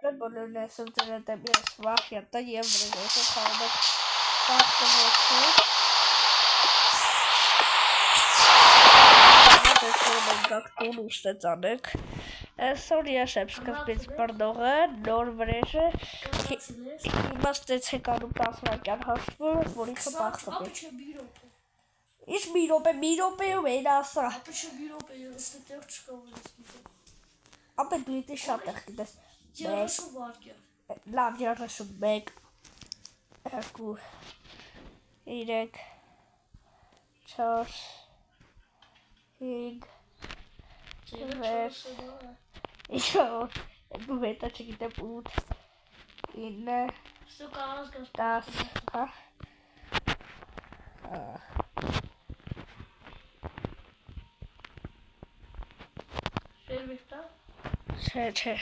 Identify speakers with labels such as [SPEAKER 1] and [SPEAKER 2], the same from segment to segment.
[SPEAKER 1] բոլորն այսօր ձեր հետ եմ ես Վահյատը և վրեժով խաղում եք տախտվոցի տեսնում ենք գակտուն ուշտեց անեք այսօր ես եմ սկզբից բրդողը, նոր վրեժը հիմա ստեցեք անում տասնակյան հաշվը, որ ինքը բախտվի Իշ մի րոպեում են ասա
[SPEAKER 2] Ապա չէ մի րոպե, ես տեղ չկա որ ես գիտեմ
[SPEAKER 1] Ապա դու իտի շատ տեղ գիտես
[SPEAKER 2] 30 վարկյա
[SPEAKER 1] Լավ 31 2 3 4 5 6 դու հետա չգիտեմ 8 9 10 հա Չէ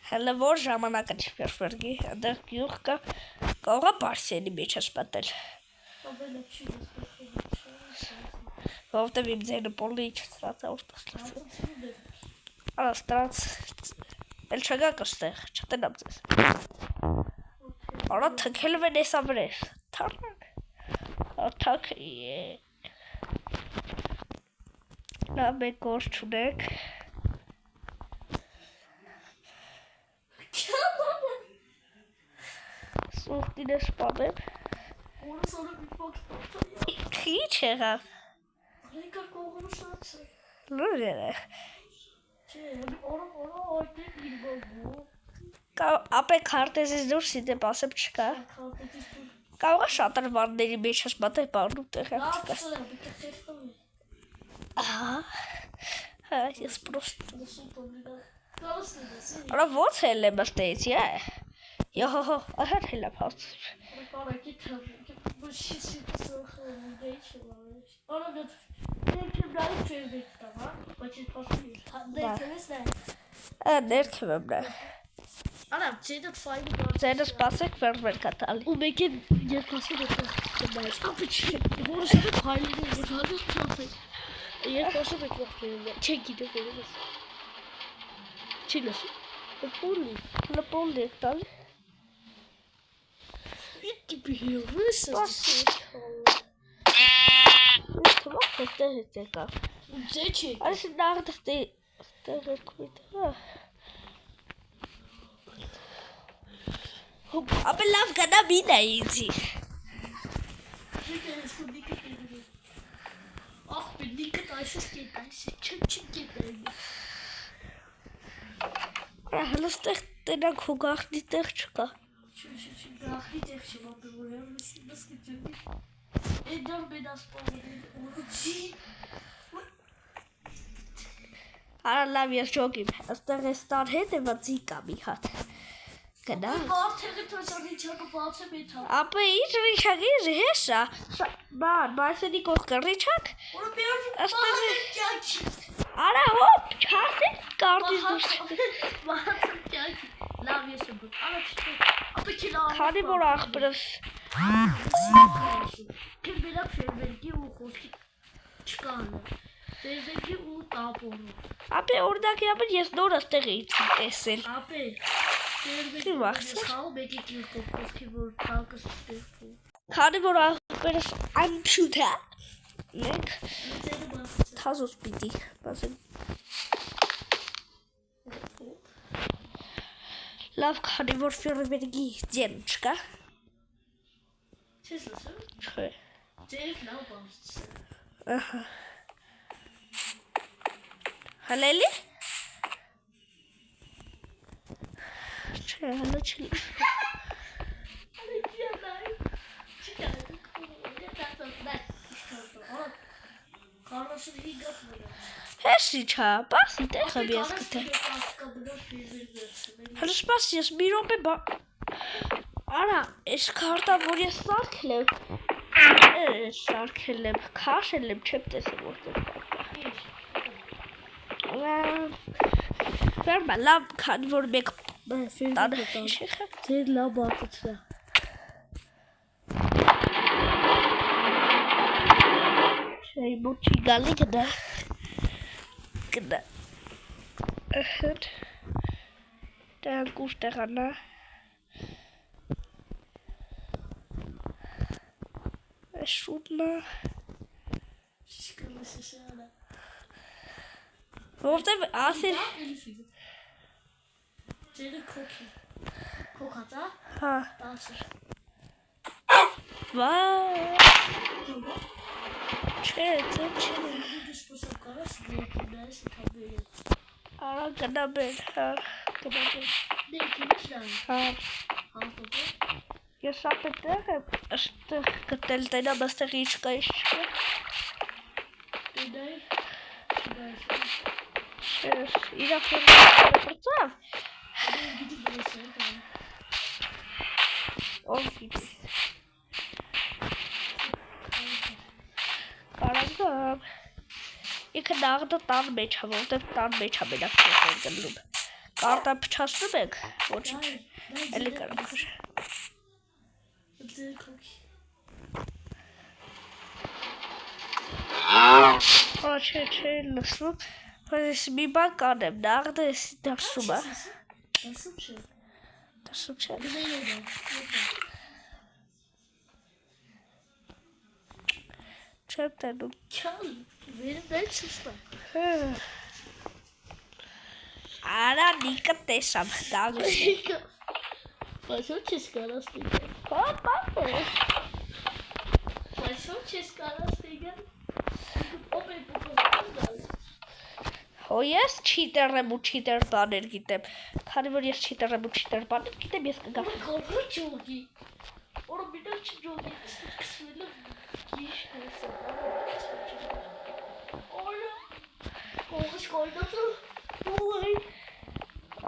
[SPEAKER 1] Հələ որ ժամանակը չի պերվերգի, անդեղ գյուղ կա, կողա պարսիենի մեջ ես պատել Ովտև իմ ձենը պոլի չծրած է որդաս լասը Արա ստրած, էլ չգա կստեղ, չտնամ ձեզ Արա թքելվ են ես ավրեր, թարնակ, թակ Նա մեկ որ չունեք Սուղտին է շպանեմ Խիչ եղավ Լուր երեղ Ապե քարտեզից դուրս իդեպ ասեմ չկա Կավղա շատր վարների մեջ ես մատեղ բարնում տեղակ չկա Ահա ես պրոստ Արա ոնց էլ եմ ըստեից է Йо-հո-հո, ահար հելա փաստիր Ներքև եմ նա
[SPEAKER 2] Արա, ձենդ ֆայլը
[SPEAKER 1] Ձենը սպասեք վերվեր կա տալի
[SPEAKER 2] Ու մեկ են երկասի դեպս Ապը չի, որս է ֆայլը երկասի դեպս Երկասի դեպս Չեն գիտը վերևս Չի լսի
[SPEAKER 1] Լպոլի եք տալի
[SPEAKER 2] Իդի բիհևս
[SPEAKER 1] Սպասիր Ինչ թվող հետեղ հետ եկավ
[SPEAKER 2] Ձե չի
[SPEAKER 1] Այս նաղդղ տեղ երկու տղա Ապե լավ գնա մին է ինձի
[SPEAKER 2] Ախ բնիկըտ այսս կետ այսս չմ կետ
[SPEAKER 1] Հլս տեղ տենակ հու գաղտնի տեղ չկա
[SPEAKER 2] Գաղտնի տեղ չեմ ապե որ եմ լս կճնի Էդար բեն ասպավրին ուղուծի
[SPEAKER 1] Արա լավ ես ճոգիմ Աստեղ ես տար հետ է վծի կա մի հատ Գնա
[SPEAKER 2] Բարթեղի թոսար ռիչակը բացեմ էտ հա
[SPEAKER 1] Ապե ինչ ռիչակի հեսա Բան, բայսենի կողքը ռիչակ
[SPEAKER 2] Որը բերում
[SPEAKER 1] Արա հոպ, չասեն կարտից դուրս
[SPEAKER 2] Բացեմ ճակի Լավ ես եմ բուր Արա չտեք Ապե չի լավ
[SPEAKER 1] Քանի որ աղբրս
[SPEAKER 2] Կեն բերակ ֆերվերգի ու խոսքի չկանը Ֆերվերգի ու տապորը
[SPEAKER 1] Ապե օրդակի ապե ես նոր աստեղ էիցի տեսել
[SPEAKER 2] Ապե
[SPEAKER 1] Չի վախցր
[SPEAKER 2] Ես խաղում եկի կիրկով խոսքի որ տակս ստեղվում
[SPEAKER 1] Քանի որ աղբերս անպշութ է Մենք
[SPEAKER 2] Ձերը բացեց
[SPEAKER 1] թազոս պիտի բասեմ Լավ քանի որ ֆերվերգի ձեն չկա
[SPEAKER 2] Չես լսում
[SPEAKER 1] Չէ
[SPEAKER 2] Ձերև լավ բացեց
[SPEAKER 1] Ահա Հալելի Չէ հալը չի Հեսի չա, պասի տեղ եմ ես կտե Հլը շպաս ես մի ռոպե Արա, ես կարտա որ ես սարքել եմ Քաշել եմ չեմ տեսել որտեղ Վերմա լավ քանի որ մեկ տանը հիշեխը
[SPEAKER 2] Ձեր լավ բացեցրա
[SPEAKER 1] Չէ մոտ չի գալի գնա Գնա Ըհըր Դրանք ուր տեղանա։ Այս շուտնա։ Որտև ասել։
[SPEAKER 2] Ձերը քոքի։ Քոքածա։
[SPEAKER 1] Հա։
[SPEAKER 2] 10։
[SPEAKER 1] Վայ։ Չէ, չէ։
[SPEAKER 2] Դու սպասում կարաս դերքնես թաբերը։
[SPEAKER 1] Արա գնաբեր, հա, գնաբեր։
[SPEAKER 2] Դերքնես
[SPEAKER 1] Հա։
[SPEAKER 2] Հաստատ։
[SPEAKER 1] Ես շատ այդտեղ եմ, այստեղ գտել տենամ, այստեղ ինչ կա, ինչ չկա։
[SPEAKER 2] Դե
[SPEAKER 1] Չես, իրավ պրծավ։
[SPEAKER 2] գիտի բրեսը։
[SPEAKER 1] Ով գիտի։ Կարանգամ։ Իքը նաղդը տան մեջ հա, որտև տան մեջ հա մենակ չես գլում։ Կարտա պչասնում եք, ոչիչ, էլի կարամ խուր։
[SPEAKER 2] Ձերը քոքի։
[SPEAKER 1] Չէ, լսում, բայց մի բան կանեմ, նաղդը եսի դարսում է։
[SPEAKER 2] Դասում չէ։
[SPEAKER 1] Դարսում չէ։ Չեմ տենում։
[SPEAKER 2] Չալ, վերում դել չստա։
[SPEAKER 1] Արա նիկը տեսամ, դագս է։
[SPEAKER 2] Բայց ո՞ր չես կարաս տիգել։
[SPEAKER 1] Հա, պապը։
[SPEAKER 2] Բայց ո՞ր չես կարաս տիգել։ Ով է պոպոզական դալ։
[SPEAKER 1] Հո ես չիտեր եմ ու չիտեր բաներ գիտեմ, քանի որ ես չիտեր եմ ու չիտեր բաներ գիտեմ, ես կգամ։
[SPEAKER 2] Կողը չողի։ Որը բիդալ չջողի, կսվելը գիշ կեսը։ Որը կողը շկոլնոցը ուղի։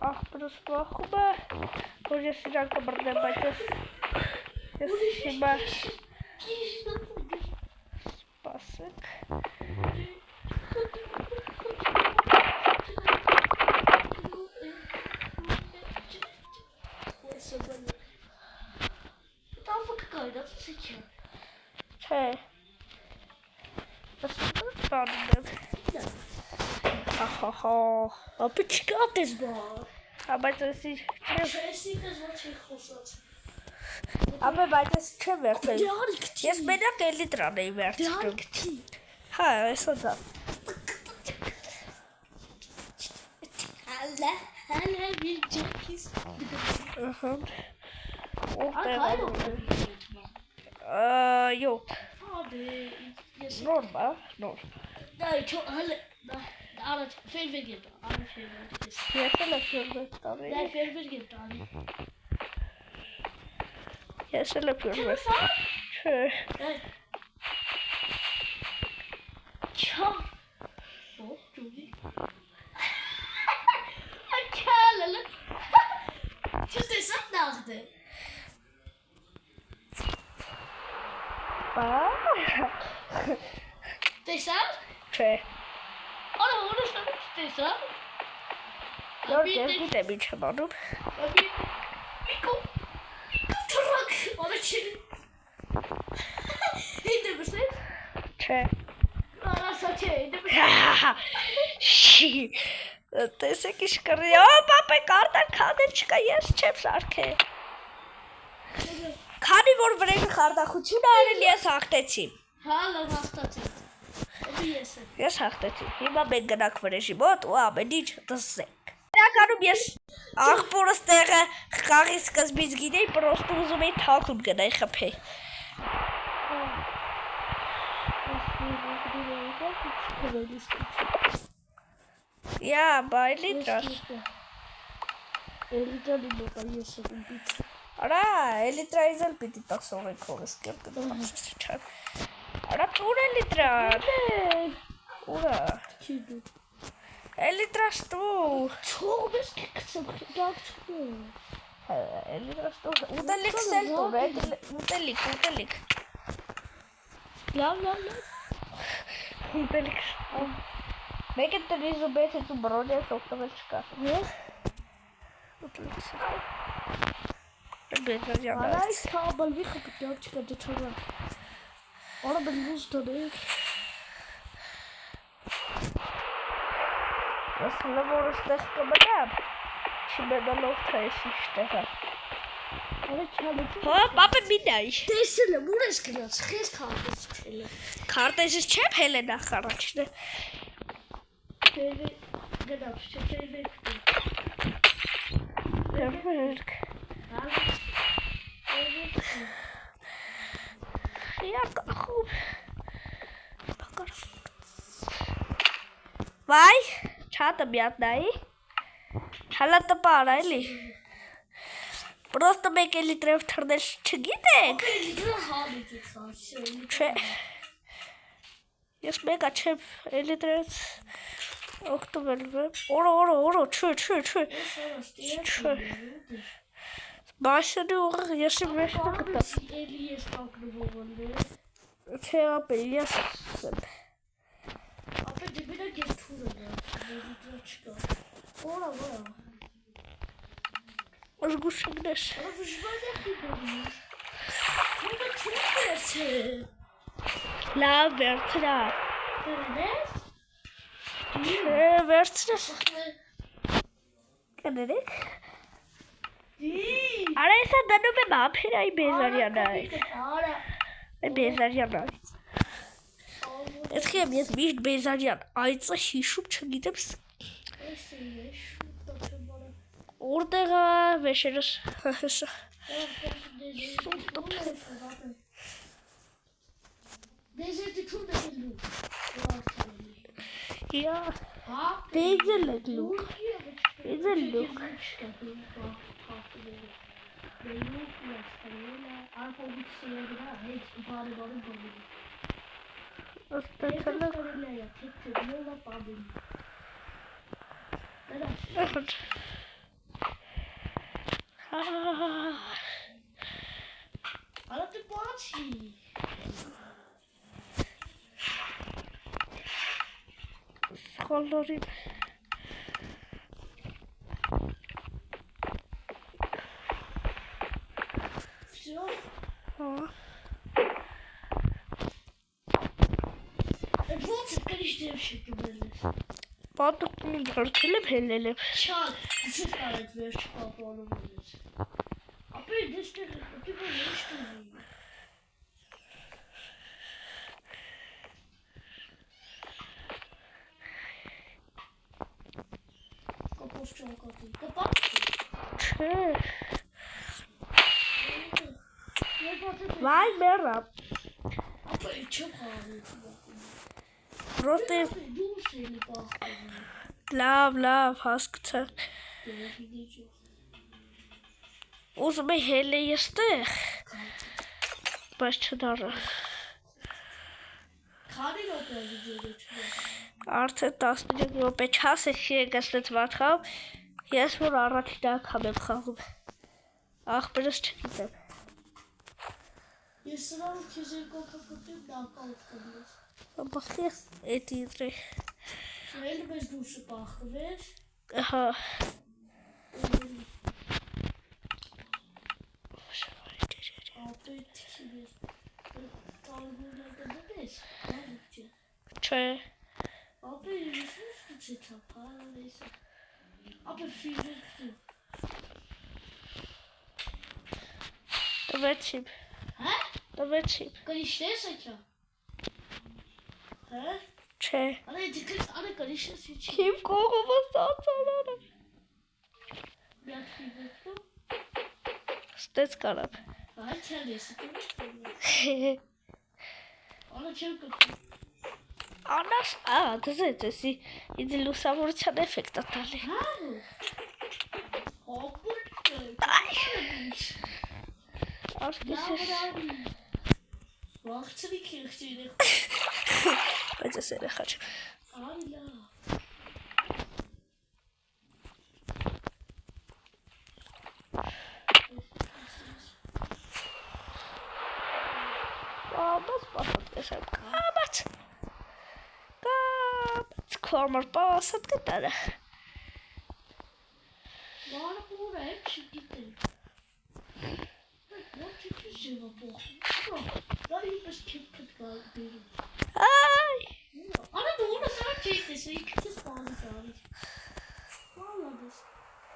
[SPEAKER 1] Աղբրս վախում է, որ ես իրան կմրնեմ, բայց ես հիմա սպասեք։ Չէ, ստանում եմ։ Ահահա, ապի չկա տես բար։ Բայց եսի չէ։
[SPEAKER 2] Չեսի կեզ ոչ է խոսած։
[SPEAKER 1] Ապե բայց ես չեմ վերցել։
[SPEAKER 2] Դե արիք թի։
[SPEAKER 1] Ես մենակ էլիտրան էի
[SPEAKER 2] Դե
[SPEAKER 1] վերցնում։
[SPEAKER 2] արիք թի։
[SPEAKER 1] Հա, այսօր դա։
[SPEAKER 2] Հալը bir ջեքիս։
[SPEAKER 1] Ահա։
[SPEAKER 2] Այո։
[SPEAKER 1] Յոթ։
[SPEAKER 2] Հադե, ես
[SPEAKER 1] Նորմա, նոր։
[SPEAKER 2] դա չո հալը առաջ ֆերվեր գետա, առաջ ֆերվեր գետա։
[SPEAKER 1] Ես էլ եմ ֆերվեր տանի։
[SPEAKER 2] Դա ֆերվեր գետա։
[SPEAKER 1] Ես էլ եմ ֆերվեր։ Չէ։
[SPEAKER 2] Չա։ Ո՞վ ջուլի։ Ակալը։ Չես տեսա դաղդը։
[SPEAKER 1] Բա։
[SPEAKER 2] Տեսա։
[SPEAKER 1] Չէ։
[SPEAKER 2] Արա որոշ տեսա։
[SPEAKER 1] Նոր գիտեմ ինչ եմ անում։
[SPEAKER 2] Միկո թրակ առաջ ինձ բսես
[SPEAKER 1] Չէ։
[SPEAKER 2] արասա չէ ինձ
[SPEAKER 1] Շի։ Տեսեք ինչ կռի։ Ո, պապե, կարտան քանել չկա, ես չեմ սարքել։ Քանի որ վրեժը խարդախություն արել, ես հաղթեցի։
[SPEAKER 2] հա լավ հաղթացի
[SPEAKER 1] Ես հաղթեցի։ Հիմա մենք գնանք վրեժի մոտ ու ամեն ինչ դսենք։ Իրականում ես աղբորս տեղը խաղի սկզբից գիտեի, պրոստը ուզում էի թաքուն գնայի խփեի։ Յա, բայլի դրաշ։
[SPEAKER 2] Էլիտրալի մոտա ես եմ պիծ
[SPEAKER 1] Արա, էլիտրայից էլ պիտի տասողենք հողս կերկը։ Արա, ուր էլիտրան։ Ուրա։
[SPEAKER 2] Չի դու
[SPEAKER 1] Էլիտրաշտու։
[SPEAKER 2] Չող ես կկցեմ դակ չկում
[SPEAKER 1] Էլիտրաշտու։ Ուտելիք սել տուր, ուտելիք։
[SPEAKER 2] Լավ
[SPEAKER 1] Ուտելիք։ Մեկ է տնից ու բեցից ու բրոնյաս օգտվել չկա։ Ուտելիք սել։ Բեզրազյան
[SPEAKER 2] Արայք կաբալվի խպտյալ չկա դեչորա Արա բելուզ տոնեք
[SPEAKER 1] Ես հլը որ ստեղ կմնամ, չիմանալով թե ես իշտեղ է։
[SPEAKER 2] Ալը չալը։
[SPEAKER 1] Հա, պապը մինայ։
[SPEAKER 2] Տեսել եմ, ուր ես գնաց, խես քարտեզ չել եմ։
[SPEAKER 1] Քարտեզից չեմ հելը նախ առաջն է։
[SPEAKER 2] Գնաց, չերվեք։
[SPEAKER 1] Երվերք։ Յակ խուբ։ Վայ, չատը միատնայի։ Հալա տպար այլի։ Պրոստը մեկ էլի տրև թրնել չգիտեք։ Չէ։ Ես մեկա չեմ էլի տրեց օգտվելվեմ։ Օրո, չէ։ Բասյանի ուղղ ես եմ վեշտը գտավ։
[SPEAKER 2] Էլի ես կակնվողն է։
[SPEAKER 1] Չէ, ապե, ես եմ։
[SPEAKER 2] Ապե դեպիրա կես թուրը նա, չկա։ Որա։
[SPEAKER 1] Զգուշակնես։ Լավ, վերցրա։ Վերցրես։ Կներեք։ Արա եսա դնում եմ ապերայի բեզարյանայ։ Այ բեզարյանայ։ Ետքի եմ ես միշտ բեզարյան, այծը հիշում չգիտեմ Որտեղա վեշերս հսա։
[SPEAKER 2] Դեզերտի թուրն է լուկ։
[SPEAKER 1] Յա, դեզել է լուկ։ Դեզել լուկ։ Աստացալը։
[SPEAKER 2] Արա դե բացի։
[SPEAKER 1] Սխալորին։ Հա։
[SPEAKER 2] Ոնց է կրիշ դեմ շկվել ես։
[SPEAKER 1] Պատուկնի բրցել եմ հելել եմ։
[SPEAKER 2] Չալ, ինչ կարեք վերջ պապանում ես։ Ապե դեստեղ դիպը ինչ տուզի։ Կապոս չանկատի, կպակ։
[SPEAKER 1] Չէ։ Վայ մեռա։
[SPEAKER 2] Ապե չեմ խաղալի։
[SPEAKER 1] Պրոստե
[SPEAKER 2] Դուրս էլի պախտում։
[SPEAKER 1] լավ հասկացա։ Ուզում եմ հելե եստեղ։ Բայց չդարը։
[SPEAKER 2] Քանի րոպե վիդեո չունի։
[SPEAKER 1] Արդեն 13 րոպե չասեք եկած վատխավ։ Ես որ առաջին անգամ եմ խաղում։ Ախպերս չգիտեմ։
[SPEAKER 2] Ես սրանց քեզ երկու փոքրտիվ նակաուտ կնես։
[SPEAKER 1] Բախ ես էդի դրե։
[SPEAKER 2] Էլ մեզ դուրսը պախվես։
[SPEAKER 1] Հա։
[SPEAKER 2] Ապե թիվես։ Տալգունը կդես, այլ չէ։
[SPEAKER 1] Չէ։
[SPEAKER 2] Ապե ես չէ թափալես։ Ապե ֆիզիկ դու։
[SPEAKER 1] Տվեցիմ։
[SPEAKER 2] Հա?
[SPEAKER 1] Տվեցիմ։
[SPEAKER 2] Կրիշես ա։ Հա?
[SPEAKER 1] Չէ։
[SPEAKER 2] Արա կրիշես չի։
[SPEAKER 1] Իմ կողմը ստացանանը։
[SPEAKER 2] Միակ ֆիզիկ դու։
[SPEAKER 1] Ստեց կարապ։
[SPEAKER 2] Այ չել ես։ Արա չեմ կպի։
[SPEAKER 1] Անաս, դզեց էսի ինձ լուսավորության էֆեկտ ատալի։
[SPEAKER 2] Հա։ Հոպուր։
[SPEAKER 1] Աշկեսես։
[SPEAKER 2] Վաղցրի քիղջին է։
[SPEAKER 1] Բայց ես երեխա չեմ։
[SPEAKER 2] Այլա։
[SPEAKER 1] Կամաց քամար պասատ կտարը։
[SPEAKER 2] Ման ուր է չգիտեմ։ Ո՞նց չի փոխ։ Դա իպես չփթ գալի։
[SPEAKER 1] Այ։
[SPEAKER 2] Արա դու ունես արա չի տեսի, քիչ սպանի կարի։ Մալադես։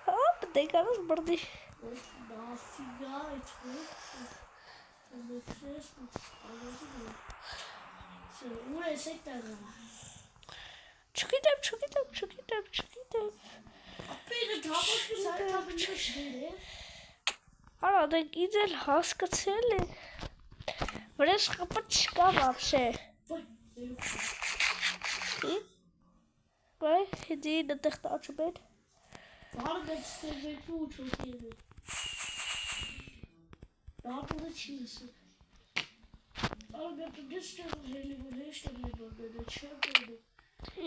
[SPEAKER 1] Հոպ դեկանս բրդի։
[SPEAKER 2] Նաֆիգա այդ Ուր ես այդ տեղը։
[SPEAKER 1] Չգիտեմ։
[SPEAKER 2] Ապերը թափոշկս այդ թափինը շներ է։
[SPEAKER 1] Արա դեք ինձ էլ հասկացել է։ Վրես խապը չկա վաբշե։ Վայ, հիդի նտեղ տաչում են։
[SPEAKER 2] Բարը դեք ստեղվետու ու չոքեր է։ Դապուրը չի լսը։ Բարը դեք դες տեղը հելիվը հեշտ է բերդը չեմ բերդը։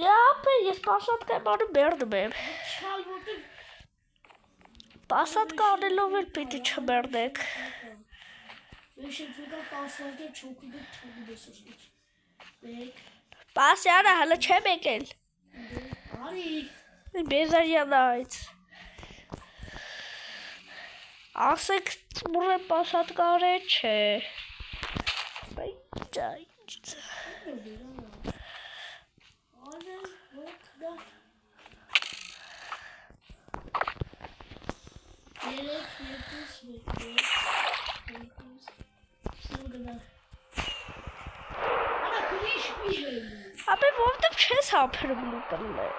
[SPEAKER 1] Յապե, ես պասատկա եմ անում բերդում եմ։
[SPEAKER 2] Չալ ոտը։
[SPEAKER 1] Պասատկա անելով էլ պիտի չբերդեք։
[SPEAKER 2] Ես եմ վետա պասատկա չոքու դեք թողի դես ասմուց։ Բեք։
[SPEAKER 1] Պասյանը հլը չեմ եկել։
[SPEAKER 2] Արի։
[SPEAKER 1] Բեզարյանայց։ Ասեք մուրը պասատկա արե չէ։ Ապե որտև չես հապրում ուտել է։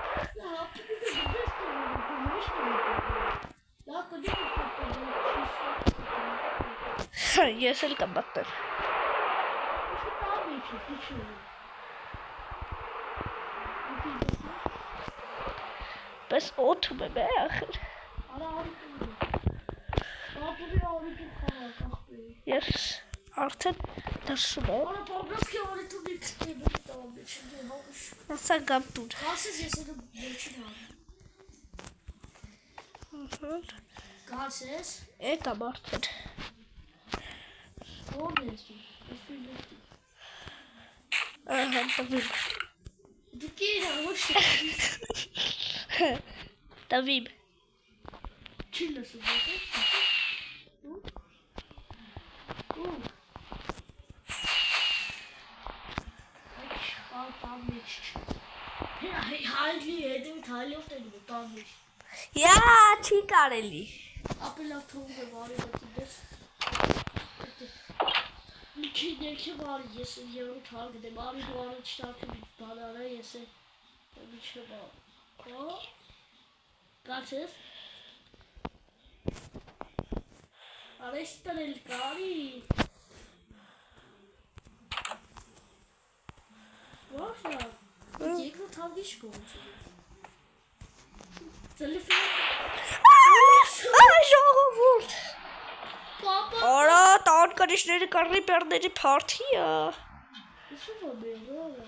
[SPEAKER 1] Ես էլ կմտեմ։ Պես օթում եմ է ախր։ Ես արդեն դրսում եմ։ Ասա գամ տուր։
[SPEAKER 2] Հասես ես էլ վերջին համ։ Գասես։
[SPEAKER 1] Եկամ արդեն։
[SPEAKER 2] Ո՞ր ես դու։
[SPEAKER 1] Ահա տվիմ։
[SPEAKER 2] Դու կերա ոչ
[SPEAKER 1] Տվիմ։
[SPEAKER 2] չի լսում Հայլի հետևի թայլով տենում է տանվիշ։
[SPEAKER 1] Յա, չի կարելի։
[SPEAKER 2] Ապելավ թողում է վարի վատի դես։ Լիքի ներքի վարի ես երում թալ գդեմ, արի դու արի չտարդի բանար է ես է միչը բար։ Կացես։ Արես տրել կարի։ Ողնա։ Երկրո թալգիշ կողմ չունի։ Տելեֆոն։
[SPEAKER 1] Այ ժողովուրդ։
[SPEAKER 2] Պապա։
[SPEAKER 1] Արա, տան կրիշների կարի պերների պարթի է։
[SPEAKER 2] Իշու ո բերորա։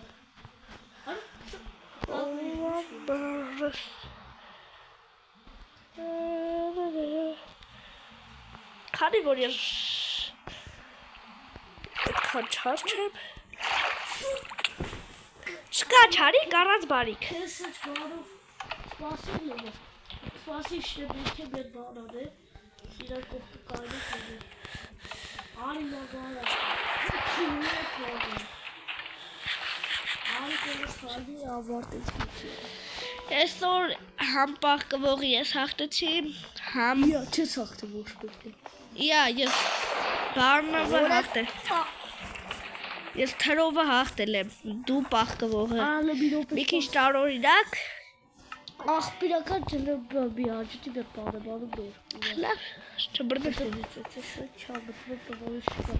[SPEAKER 1] Քանի որ ես այդքան չար չեմ։ Չկա չարի կարած բարիք։
[SPEAKER 2] Քեզ չարով սպասել եմ։ Սպասի շտեմիք է մեր բանան է։ Իրար կողքը կարելի կողի։ Արի մագարա։ Քինի է կողի։ Արի կողս խալի ավարտեց միքի։
[SPEAKER 1] Այսօր համ պահկվողի ես հաղթեցի, համ
[SPEAKER 2] Իա, չես հաղթը ոչ պետք է։
[SPEAKER 1] Իա, ես բարնովը հաղթել։ Ես թրովը հաղթել եմ, դու պահկվողը։
[SPEAKER 2] Ալը մի րոպե։
[SPEAKER 1] Մի քիչ տարօրինակ։
[SPEAKER 2] Աղբիրական ջլբի հաջուտի մեր բանը բանը դոր։
[SPEAKER 1] Լավ, չբրդես։
[SPEAKER 2] Չաբտվե տղավի շկա։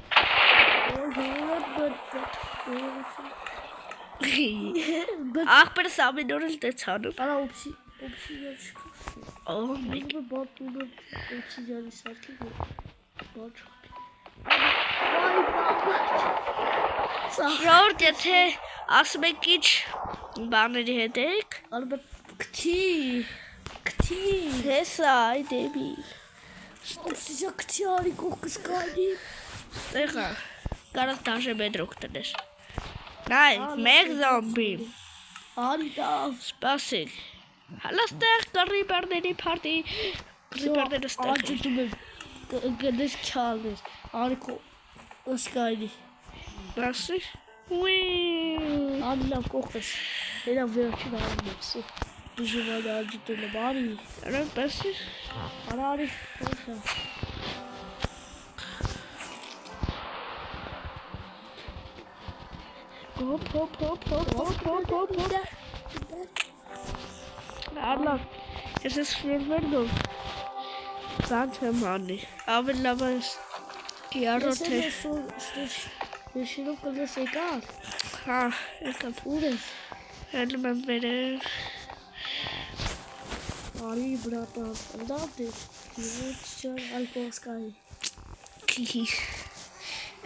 [SPEAKER 1] Աղբերս ամեն օր էլ տեցանում։
[SPEAKER 2] Արա օպսի յար շկա։
[SPEAKER 1] Օհ, մեկ։
[SPEAKER 2] Բատունը օպսի յարի սարքի բաչ։
[SPEAKER 1] Ժողովուրդ, եթե ասում եք ինչ բաների հետ եք։
[SPEAKER 2] Ալբետ քթի։
[SPEAKER 1] Հեսա, այ դեպի։
[SPEAKER 2] Օպսի յա քթի արի կողքս կանի։
[SPEAKER 1] Տեղա, կարաս դաժե մետրոք տնես։ Նայ, մեկ զոմբի։
[SPEAKER 2] Արի դավ։
[SPEAKER 1] Սպասիկ։ Հալաստեղ կռի բերների պարտի։ Կռի բերները ստեղ։
[SPEAKER 2] Աջուտում եմ գնես քյալներ։ Արի կո ըսկայնի։
[SPEAKER 1] Բասի։ Ուի։
[SPEAKER 2] Արի լավ կողքս։ Էրա վերջին արի մեսի։ Դժվար է աջտելը բարի։
[SPEAKER 1] Արան պես է։
[SPEAKER 2] Արարի, ոսա։
[SPEAKER 1] Հոп։ Ալա, ես ես ֆերվերդով զան չեմ անի, ավել լավ ես
[SPEAKER 2] Ես
[SPEAKER 1] իարոտ է,
[SPEAKER 2] եմ շիրով կլես եկար։
[SPEAKER 1] հա, եկավ,
[SPEAKER 2] Ուր ես։
[SPEAKER 1] հելում եմ վերև,
[SPEAKER 2] Արի բրատան, ընդավ դեր, չար ալպոսկայի։
[SPEAKER 1] քիհի,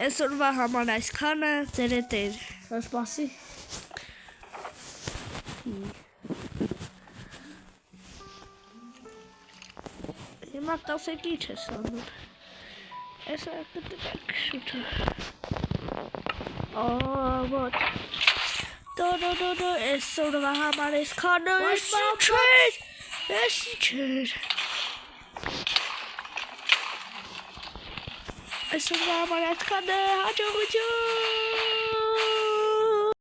[SPEAKER 1] այսօրվա համար այսքանը ձեր հետ էր,
[SPEAKER 2] Սպասի։
[SPEAKER 1] հիմա 10-ի չես անում, այսա կտրակ շուտը, ոտ, դո, այսօրվա համար այսքանը էսի չեր, այսօրվա համար այսքանը հաջողություն,